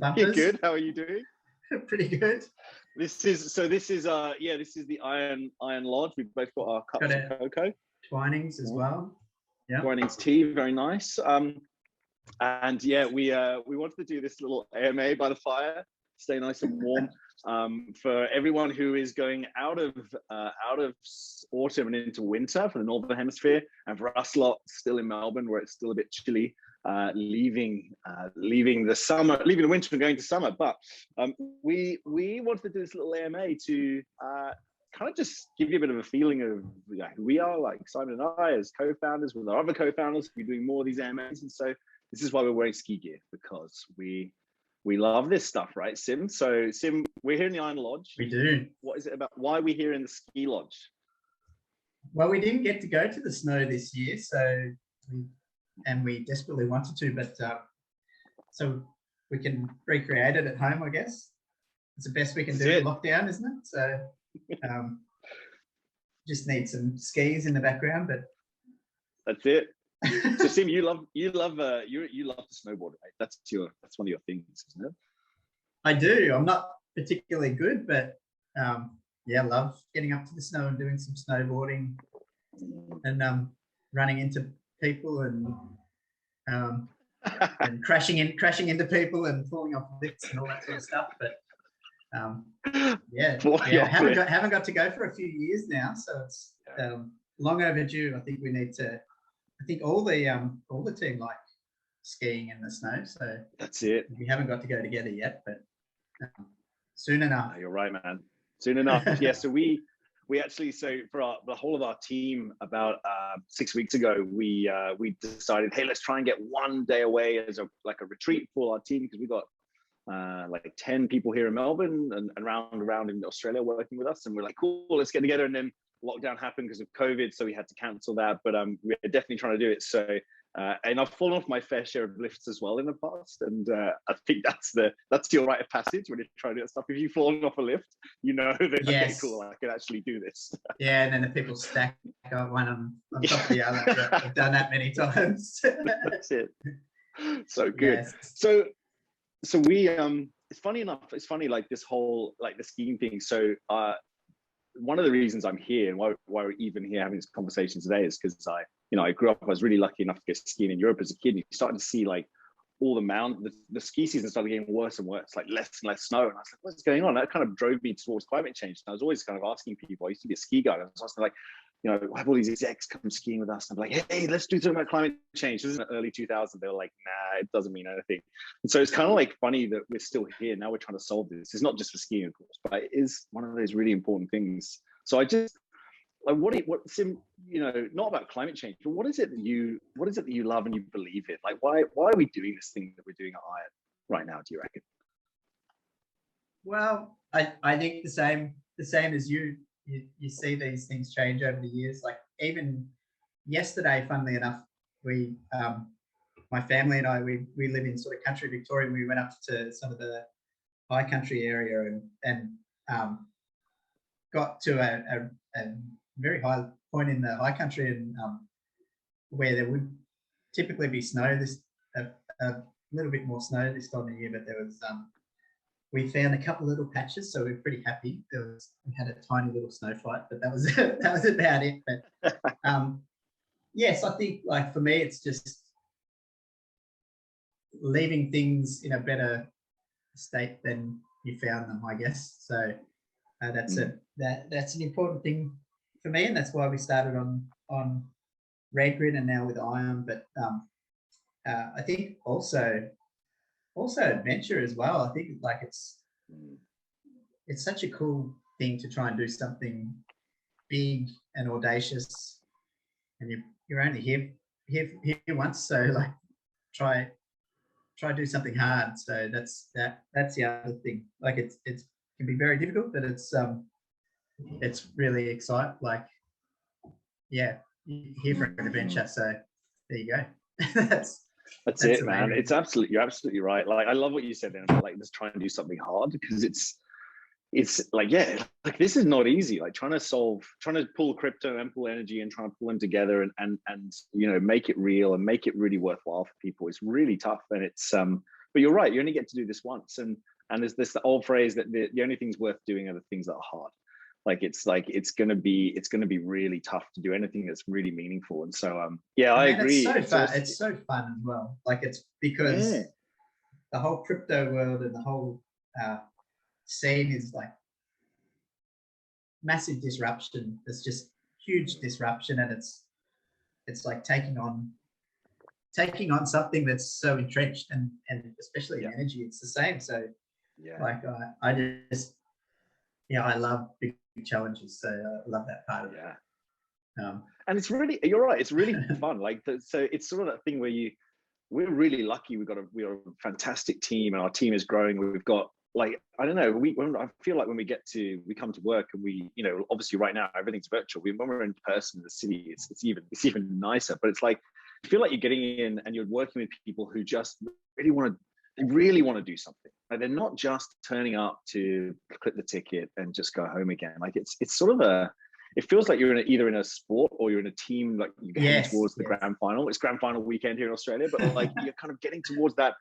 You're Bumpus. good. How are you doing? Pretty good. This is the Iron Lodge. We've both got our cups of cocoa. Twinings as well. Yeah. Twinings tea, very nice. And yeah, we wanted to do this little AMA by the fire, stay nice and warm. For everyone who is going out of autumn and into winter for the Northern Hemisphere, and for us lot still in Melbourne where it's still a bit chilly, leaving the winter and going to summer. But we wanted to do this little AMA to kind of just give you a bit of a feeling of who we are, like Simon and I as co-founders with our other co-founders. We're doing more of these AMAs, and so this is why we're wearing ski gear, because we love this stuff, right, Sim? So Sim, we're here in the Iron Lodge. We do. What is it about? Why are we here in the ski lodge? Well, we didn't get to go to the snow this year, so we desperately wanted to, but so we can recreate it at home, I guess. It's the best we can do in lockdown, isn't it? So just need some skis in the background, but that's it. So Sim, you love to snowboard, right? That's one of your things, isn't it? I do. I'm not particularly good, but yeah, love getting up to the snow and doing some snowboarding, and running into people and crashing into people and falling off lifts and all that sort of stuff. But haven't got to go for a few years now, so it's long overdue. I think we need to. I think all the team like skiing in the snow, so that's it. We haven't got to go together yet, but soon enough. You're right, man. Soon enough. Yeah. So we actually, for the whole of our team, about 6 weeks ago, we decided, hey, let's try and get one day away as a retreat for our team, because we got like 10 people here in Melbourne and around in Australia working with us, and we're like, cool, let's get together. And then lockdown happened because of COVID, so we had to cancel that. But we're definitely trying to do it. So and I've fallen off my fair share of lifts as well in the past, and I think that's your rite of passage when you're trying to do that stuff. If you've fallen off a lift, you know that okay, cool, I can actually do this. Yeah, and then the people stack one on top of the other. Yeah, I've done that many times. That's it. So good. Yes. So we it's funny like this whole the skiing thing. So one of the reasons I'm here and why we're even here having this conversation today is because I grew up, I was really lucky enough to get skiing in Europe as a kid, and you started to see like all the ski season started getting worse and worse, like less and less snow. And I was like, what's going on? That kind of drove me towards climate change. And I was always kind of asking people, I used to be a ski guide, I was asking like, I have all these execs come skiing with us. And I'm like, hey, let's do something about climate change. This is in the early 2000s. They were like, nah, it doesn't mean anything. And so it's kind of like funny that we're still here. Now we're trying to solve this. It's not just for skiing, of course, but it is one of those really important things. So I just, like, what Sim, not about climate change, but what is it that you love and you believe in? Like, why are we doing this thing that we're doing at ION right now, do you reckon? Well, I think the same as you see these things change over the years. Like even yesterday, funnily enough, we my family and I we live in sort of country Victoria, and we went up to some of the high country area and got to a very high point in the high country, and where there would typically be snow, a little bit more snow this time of year, but there was we found a couple of little patches, so we're pretty happy. We had a tiny little snow fight, but that was about it. But yes, I think like for me, it's just leaving things in a better state than you found them, I guess. So that's an important thing for me, and that's why we started on Red Grid and now with ION. But I think also adventure as well. I think like it's such a cool thing to try and do something big and audacious, and you're only here once, so like try do something hard. So that's the other thing. Like it can be very difficult, but it's really exciting. Like you're here for an adventure. So there you go. That's it, man. You're absolutely right. Like I love what you said then about like just trying to do something hard, because it's like, yeah, like this is not easy. Like trying to pull crypto and pull energy and trying to pull them together and make it real and make it really worthwhile for people. It's really tough, and it's but you're right, you only get to do this once. And there's this old phrase that the only things worth doing are the things that are hard. Like it's gonna be really tough to do anything that's really meaningful. And so yeah, I agree. It's so fun. It's so fun as well. Like, it's because the whole crypto world and the whole scene is like massive disruption. It's just huge disruption, and it's like taking on something that's so entrenched, and especially in energy, it's the same. So like I just I love big challenges, so I love that part of it. And it's really, you're right, it's really fun. Like so it's sort of that thing where we're really lucky. We're a fantastic team, and our team is growing. We've got, like, I don't know, I feel like when we come to work, and we, obviously right now everything's virtual. When we're in person in the city, it's even nicer. But it's like, I feel like you're getting in and you're working with people who just really want to do something. Like, they're not just turning up to click the ticket and just go home again. Like, it's sort of it feels like you're either in a sport or you're in a team, like you're heading towards the grand final. It's grand final weekend here in Australia, but like you're kind of getting towards that.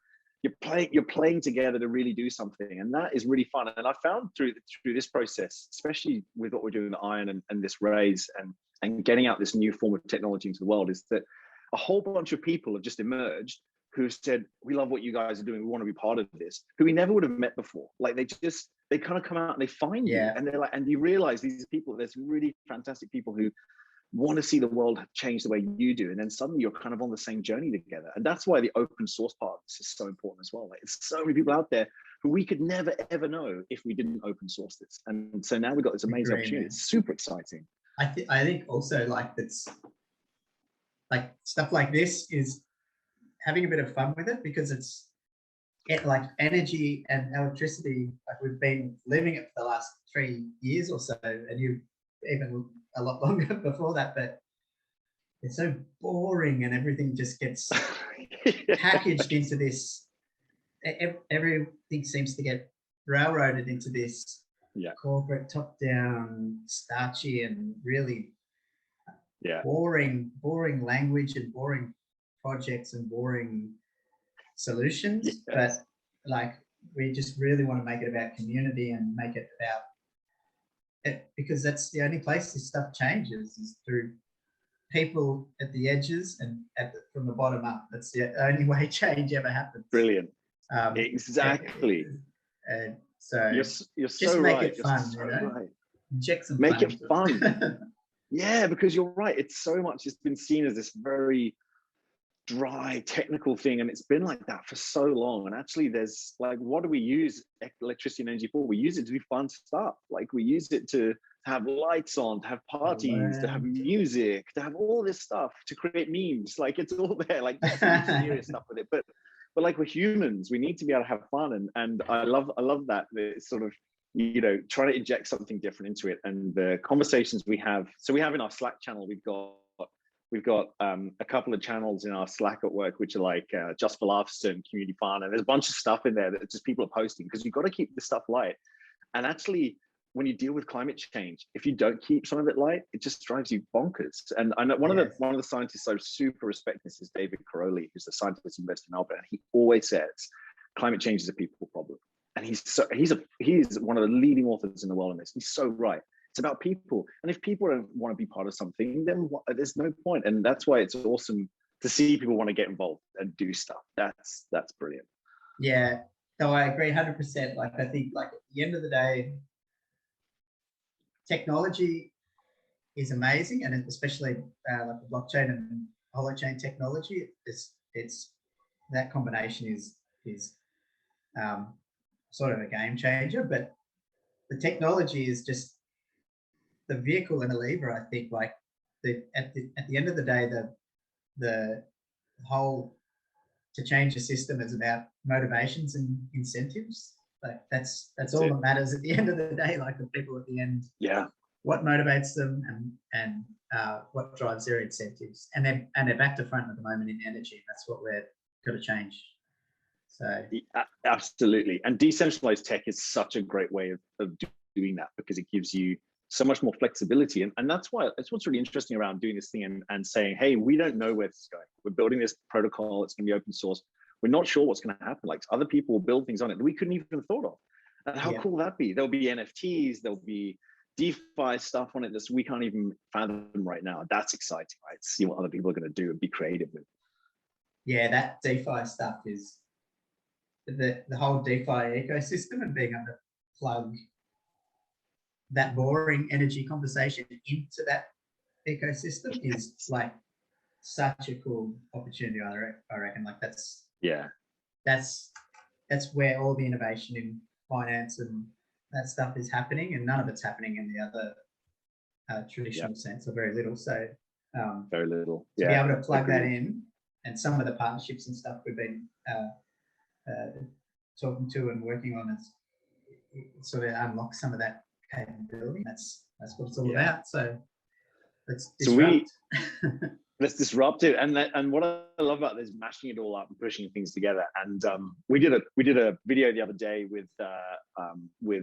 You're playing together to really do something, and that is really fun. And I found through this process, especially with what we're doing at IOEN and this raise and getting out this new form of technology into the world, is that a whole bunch of people have just emerged who said, we love what you guys are doing, we want to be part of this, who we never would have met before. Like, they kind of come out and they find you, and they're like, and you realize these people, there's really fantastic people who want to see the world change the way you do, and then suddenly you're kind of on the same journey together. And that's why the open source part of this is so important as well. Like, it's so many people out there who we could never ever know if we didn't open source this, and so now we've got this amazing opportunity. It's super exciting. I think also, like, that's like stuff like this is having a bit of fun with it, because it's like energy and electricity. Like, we've been living it for the last 3 years or so, and you even a lot longer before that, but it's so boring, and everything just gets packaged into this. Everything seems to get railroaded into this corporate top-down, starchy, and really boring language, and boring projects, and boring solutions. But like, we just really want to make it about community, and make it about it, because that's the only place this stuff changes, is through people at the edges and from the bottom up. That's the only way change ever happens. Brilliant. Exactly. And so you're just so make right. it fun, Right. Inject some make fun. it fun. Yeah, because you're right. It's so much. It's been seen as this very dry technical thing, and it's been like that for so long. And actually, there's like, what do we use electricity and energy for? We use it to do fun stuff. Like, we use it to have lights on, to have parties, to have music, to have all this stuff, to create memes. Like, it's all there. Like, there's some serious stuff with it, but like, we're humans, we need to be able to have fun. And I love that. It's sort of, trying to inject something different into it. And the conversations we have, so we have in our Slack channel, we've got a couple of channels in our Slack at work, which are like just for laughs and community fun. And there's a bunch of stuff in there that just people are posting, because you've got to keep the stuff light. And actually, when you deal with climate change, if you don't keep some of it light, it just drives you bonkers. And I know one of the scientists I super respect, this is David Caroli, who's a scientist at University of Melbourne. And he always says climate change is a people problem. And he's one of the leading authors in the world on this. He's so right. It's about people. And if people don't want to be part of something, then there's no point. And that's why it's awesome to see people want to get involved and do stuff. That's brilliant. Yeah, no, I agree 100%. Like, I think, like, at the end of the day, technology is amazing, and especially like the blockchain and holochain technology, it's that combination is sort of a game changer. But the technology is just the vehicle and a lever. I think, like, at the end of the day, the whole to change the system is about motivations and incentives. Like, that's all that matters at the end of the day. Like, the people at the end, what motivates them, and what drives their incentives, and they're back to front at the moment in energy. That's what we're got to change. So absolutely. And decentralized tech is such a great way of doing that, because it gives you so much more flexibility. And that's what's really interesting around doing this thing and saying, hey, we don't know where this is going. We're building this protocol. It's going to be open source. we're not sure what's going to happen. Like other people will build things on it that we couldn't even have thought of. And how cool that be? There'll be NFTs, there'll be DeFi stuff on it that we can't even fathom right now. That's exciting, right? See what other people are going to do and be creative with. Yeah, that DeFi stuff is the whole DeFi ecosystem, and being able to plug that boring energy conversation into that ecosystem is like such a cool opportunity. I reckon like that's where all the innovation in finance and that stuff is happening, and none of it's happening in the other traditional sense, or very little. So very little. To be able to plug that in, and some of the partnerships and stuff we've been talking to and working on, it's sort of unlock some of that capability. That's what it's all about. So let's disrupt. Let's disrupt it. And what I love about this is mashing it all up and pushing things together. And we did a video the other day with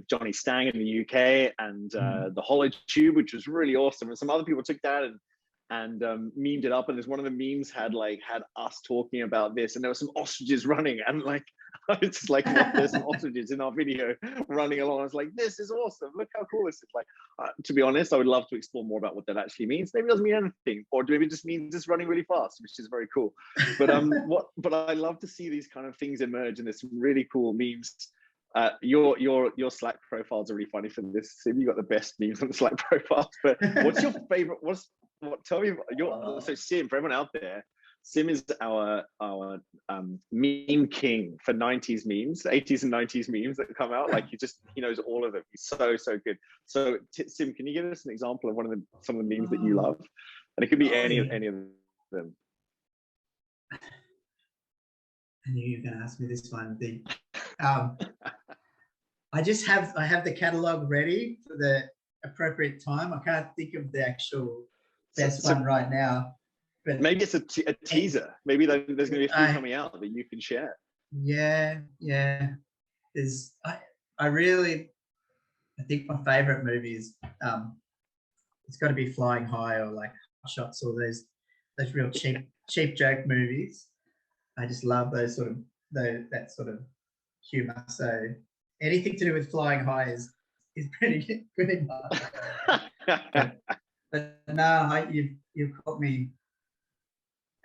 Johnny Stang in the UK and the Hollow Tube, which was really awesome. And some other people took that and memed it up. And there's one of the memes had us talking about this, and there were some ostriches running, and like I was just like, there's some ostriches in our video running along. I was like, this is awesome. Look how cool this is. Like, to be honest, I would love to explore more about what that actually means. Maybe it doesn't mean anything, or maybe it just means it's running really fast, which is very cool. But but I love to see these kind of things emerge, and there's some really cool memes. Your Slack profiles are really funny for this. Sim, you got the best memes on the Slack profiles. But what's your favorite? Tell me so Sim, for everyone out there, Sim is our meme king for 90s memes, 80s and 90s memes that come out. Like he knows all of them. He's so good. So Sim, can you give us an example of some of the memes that you love? And it could be any of them. I knew you were going to ask me this one thing. I have the catalog ready for the appropriate time. I can't think of the actual best one right now. But maybe it's a teaser. Maybe there's going to be a few coming out that you can share. Yeah. I think my favorite movie is it's got to be Flying High, or like Shots, or those real cheap joke movies. I just love that sort of humor. So anything to do with flying high is pretty good. But no, you've caught me.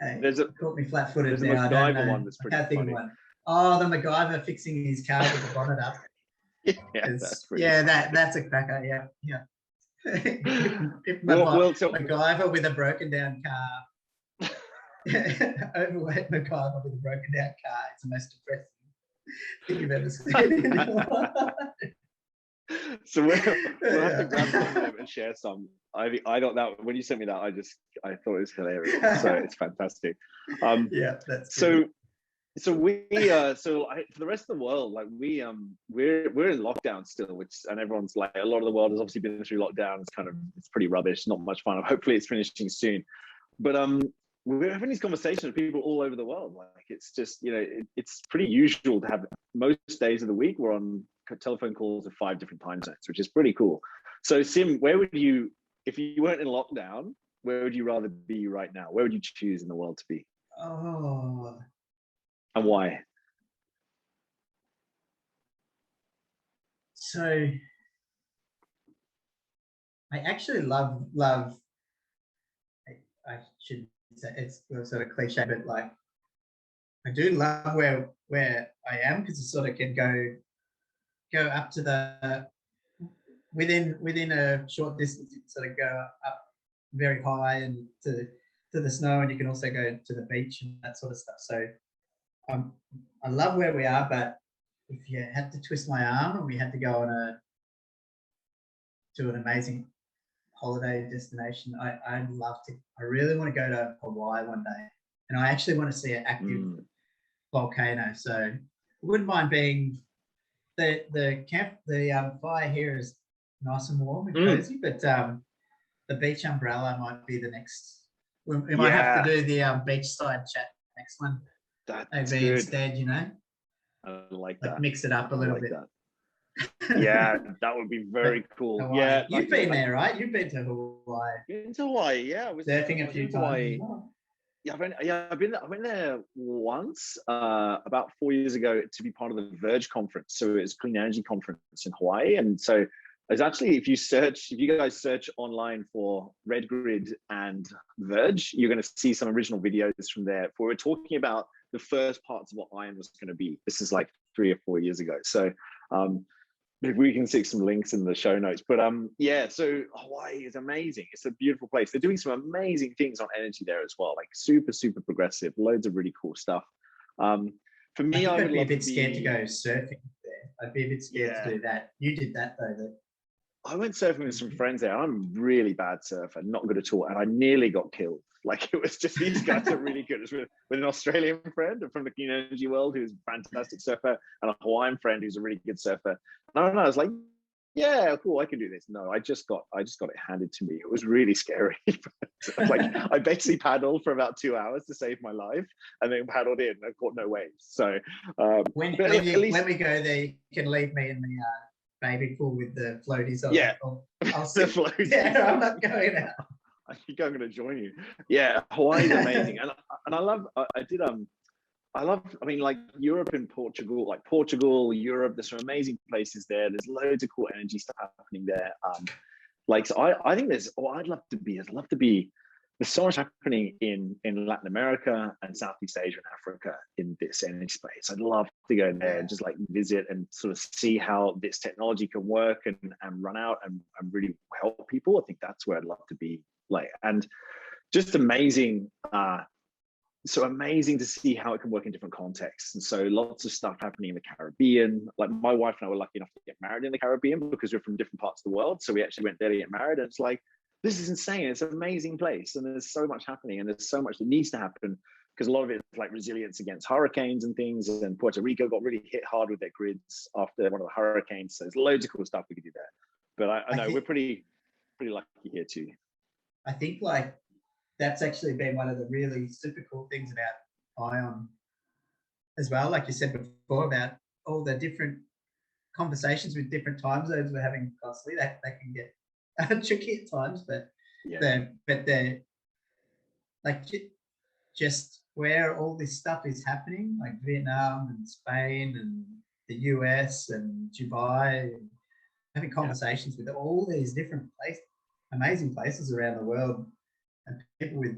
Caught me flat-footed now. There's a MacGyver one that's pretty funny. Oh, the MacGyver fixing his car with the bonnet up. That's a cracker. Yeah. MacGyver with a broken down car. Overweight MacGyver with a broken down car. It's the most depressing thing you've ever seen. So we'll have to grab some of them and share some. I don't know, when you sent me that, I thought it was hilarious. So it's fantastic. That's so we for the rest of the world, like we're in lockdown still, and everyone's like, a lot of the world has obviously been through lockdown. It's pretty rubbish, not much fun. Hopefully it's finishing soon. But we're having these conversations with people all over the world. Like it's just, it's pretty usual to have, most days of the week we're on telephone calls of 5 different time zones, which is pretty cool. So Sim, where would you, if you weren't in lockdown, where would you rather be right now? Where would you choose in the world to be? Oh. And why? So I actually love I should say, it's sort of cliche, but like I do love where I am, because it sort of can go up to the within a short distance, you sort of go up very high and to the snow, and you can also go to the beach and that sort of stuff. So I love where we are, but if you had to twist my arm and we had to go to an amazing holiday destination, I really want to go to Hawaii one day, and I actually want to see an active volcano. So I wouldn't mind being the fire here is nice and warm and cozy, but the beach umbrella might be the next. We might have to do the beachside chat next one. That's maybe good. Instead, I like that. Mix it up a little bit. Yeah, that would be very cool. Hawaii. Yeah, you've been there, right? You've been to Hawaii. Been to Hawaii, yeah. I was surfing a few times. I went there once about 4 years ago to be part of the Verge conference. So it was a clean energy conference in Hawaii, and so it's actually, if you guys search online for Red Grid and Verge, you're going to see some original videos from there. Where we're talking about the first parts of what ION was going to be. This is like 3 or 4 years ago. So maybe we can stick some links in the show notes. But yeah, so Hawaii is amazing. It's a beautiful place. They're doing some amazing things on energy there as well, like super, super progressive, loads of really cool stuff. For me, I would be a bit scared to go surfing there. I'd be a bit scared to do that. You did that though. I went surfing with some friends there. I'm a really bad surfer, not good at all. And I nearly got killed. Like, it was just, these guys are really good. It was with an Australian friend from the clean energy world who's a fantastic surfer, and a Hawaiian friend who's a really good surfer. And I don't know, I was like, yeah, cool, I can do this. No, I just got it handed to me. It was really scary. Like, I basically paddled for about 2 hours to save my life, and then paddled in. I caught no waves. So when we go there, you can leave me in the baby pool with the floaties on. Yeah, I'll the floaties. Yeah, I'm not going out. I think I'm going to join you. Yeah, Hawaii's amazing, and I mean, like Europe and Portugal, Europe. There's some amazing places there. There's loads of cool energy stuff happening there. Like, so I think I'd love to be. There's so much happening in Latin America and Southeast Asia and Africa in this energy space. I'd love to go there and just like visit and sort of see how this technology can work and run out and really help people. I think that's where I'd love to be. Like, and just amazing. So amazing to see how it can work in different contexts. And so lots of stuff happening in the Caribbean. Like, my wife and I were lucky enough to get married in the Caribbean because we're from different parts of the world. So we actually went there to get married, and it's like, this is insane. It's an amazing place, and there's so much happening, and there's so much that needs to happen, because a lot of it is like resilience against hurricanes and things. And Puerto Rico got really hit hard with their grids after one of the hurricanes. So there's loads of cool stuff we could do there. But I know we're pretty lucky here too. I think like that's actually been one of the really super cool things about ION as well. Like you said before, about all the different conversations with different time zones we're having constantly. That can get tricky at times, but they're like just where all this stuff is happening, like Vietnam and Spain and the US and Dubai, and having conversations with all these different places, amazing places around the world, and people with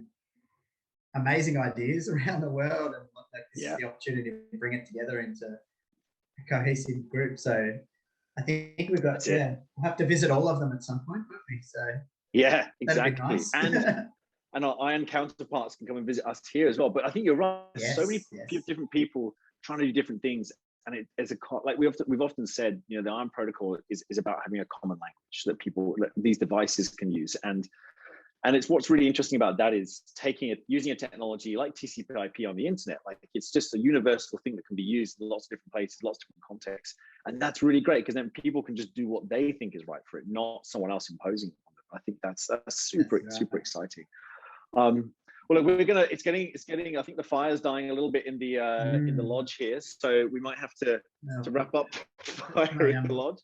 amazing ideas around the world, and like this is the opportunity to bring it together into a cohesive group. So I think we've got we'll have to visit all of them at some point, won't we? So yeah, exactly. Nice. and our ION counterparts can come and visit us here as well. But I think you're right. Yes, so many different people trying to do different things, and it as like we've often said, you know, the ION protocol is about having a common language that these devices can use, and it's what's really interesting about that is using a technology like TCP/IP on the internet. Like, it's just a universal thing that can be used in lots of different places, lots of different contexts. And that's really great, because then people can just do what they think is right for it, not someone else imposing on them. I think that's super exciting. Well, it's getting, I think the fire's dying a little bit in the lodge here. So we might have to wrap up fire in the lodge.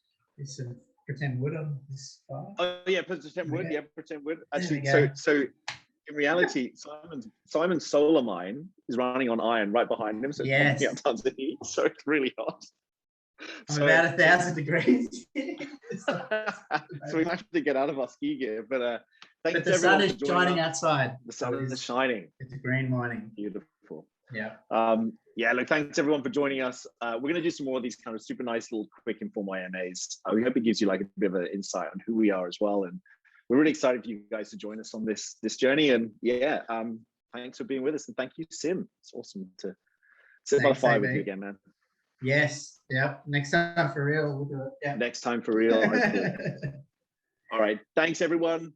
Pretend wood on this fire. Oh yeah, pretend wood. Yeah, pretend wood. Actually, so in reality, Simon's solar mine is running on iron right behind him, so it's pumping out tons of heat. So it's really hot. I'm about 1,000 degrees. So we have to get out of our ski gear. But thanks. But the sun is shining outside. The sun is shining. It's a green morning. Beautiful. Yeah. Yeah, look, thanks everyone for joining us. We're going to do some more of these kind of super nice little quick informal AMAs. We hope it gives you like a bit of an insight on who we are as well. And we're really excited for you guys to join us on this journey. And yeah, thanks for being with us. And thank you, Sim. It's awesome to sit by the fire with you again, man. Yes. Yeah. Next time for real, we'll do it. Yeah. Next time for real. All right. Thanks, everyone.